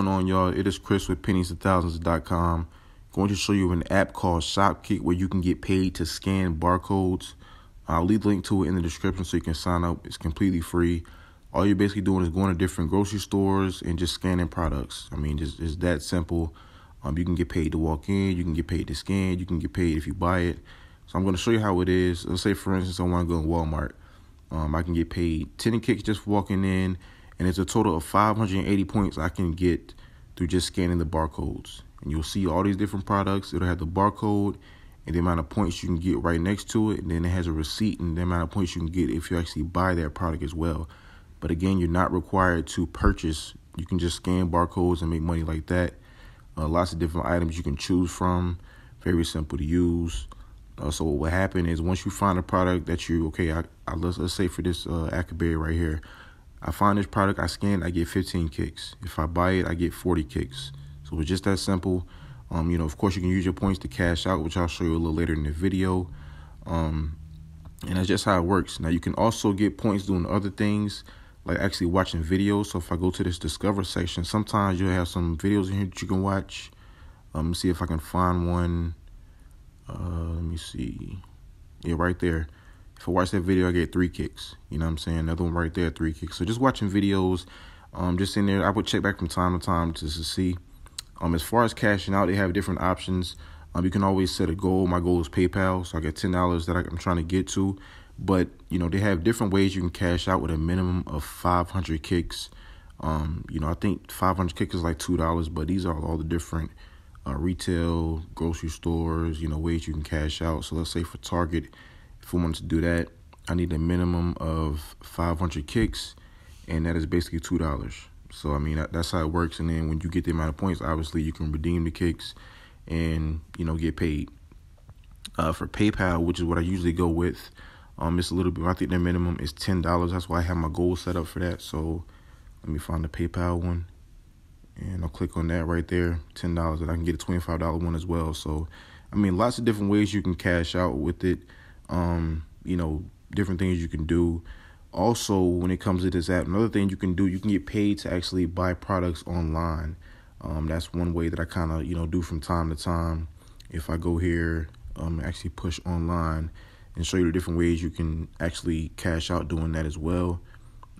going on, y'all? It is Chris with pennies2000s.com. Going to show you an app called Shopkick where you can get paid to scan barcodes. I'll leave the link to it in the description so you can sign up. It's completely free. All you're basically doing is going to different grocery stores and just scanning products. I mean, it's that simple. You can get paid to walk in. You can get paid to scan. You can get paid if you buy it. So I'm going to show you how it is. Let's say, for instance, I want to go to Walmart. I can get paid 10 kicks just for walking in. And it's a total of 580 points I can get through just scanning the barcodes. And you'll see all these different products. It'll have the barcode and the amount of points you can get right next to it. And then it has a receipt and the amount of points you can get if you actually buy that product as well. But again, you're not required to purchase. You can just scan barcodes and make money like that. Lots of different items you can choose from. Very simple to use. So what will happen is once you find a product that you, let's say for this Acadberry right here, I find this product, I scan, I get 15 kicks. If I buy it, I get 40 kicks. So it's just that simple. Of course, you can use your points to cash out, which I'll show you a little later in the video. And that's just how it works. Now, you can also get points doing other things, like actually watching videos. So if I go to this Discover section, sometimes you'll have some videos in here that you can watch. Let me see if I can find one. Let me see. Yeah, right there. If I watch that video, I get 3 kicks. You know what I'm saying? Another one right there, 3 kicks. So just watching videos, just in there, I would check back from time to time just to see. As far as cashing out, they have different options. You can always set a goal. My goal is PayPal, so I get $10 that I'm trying to get to. But, they have different ways you can cash out with a minimum of 500 kicks. I think 500 kicks is like $2, but these are all the different retail, grocery stores, ways you can cash out. So let's say for Target, if I wanted to do that, I need a minimum of 500 kicks, and that is basically $2. So, I mean, that's how it works. And then when you get the amount of points, obviously, you can redeem the kicks and, get paid. For PayPal, which is what I usually go with, it's a little bit, I think their minimum is $10. That's why I have my goal set up for that. So let me find the PayPal one, and I'll click on that right there, $10, and I can get a $25 one as well. So, I mean, lots of different ways you can cash out with it. Different things you can do. Also, when it comes to this app, another thing you can do, you can get paid to actually buy products online. That's one way that I kind of, do from time to time. If I go here, actually push online and show you the different ways you can actually cash out doing that as well.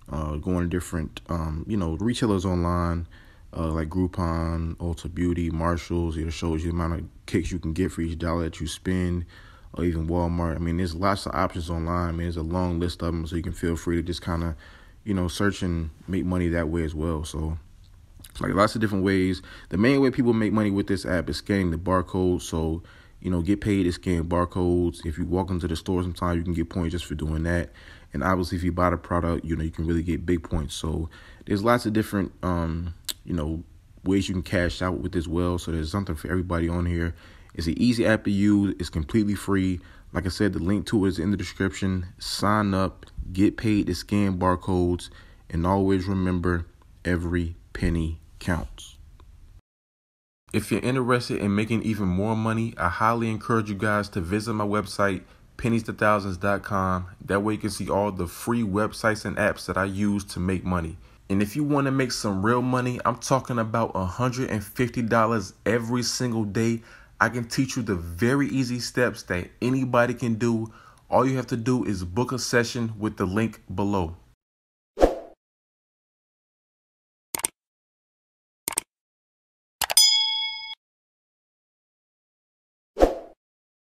Going to different, retailers online, like Groupon, Ulta Beauty, Marshalls. It shows you the amount of kicks you can get for each dollar that you spend. Or even Walmart. I mean, there's lots of options online. I mean, there's a long list of them, so you can feel free to just kind of, search and make money that way as well. So, like lots of different ways. The main way people make money with this app is scanning the barcode. So, get paid to scan barcodes. If you walk into the store sometimes, you can get points just for doing that. And obviously, if you buy the product, you can really get big points. So, there's lots of different, ways you can cash out with as well. So, there's something for everybody on here. It's an easy app to use. It's completely free. Like I said, the link to it is in the description. Sign up, get paid to scan barcodes, and always remember, every penny counts. If you're interested in making even more money, I highly encourage you guys to visit my website, pennies2000s.com. That way you can see all the free websites and apps that I use to make money. And if you want to make some real money, I'm talking about $150 every single day. I can teach you the very easy steps that anybody can do. All you have to do is book a session with the link below.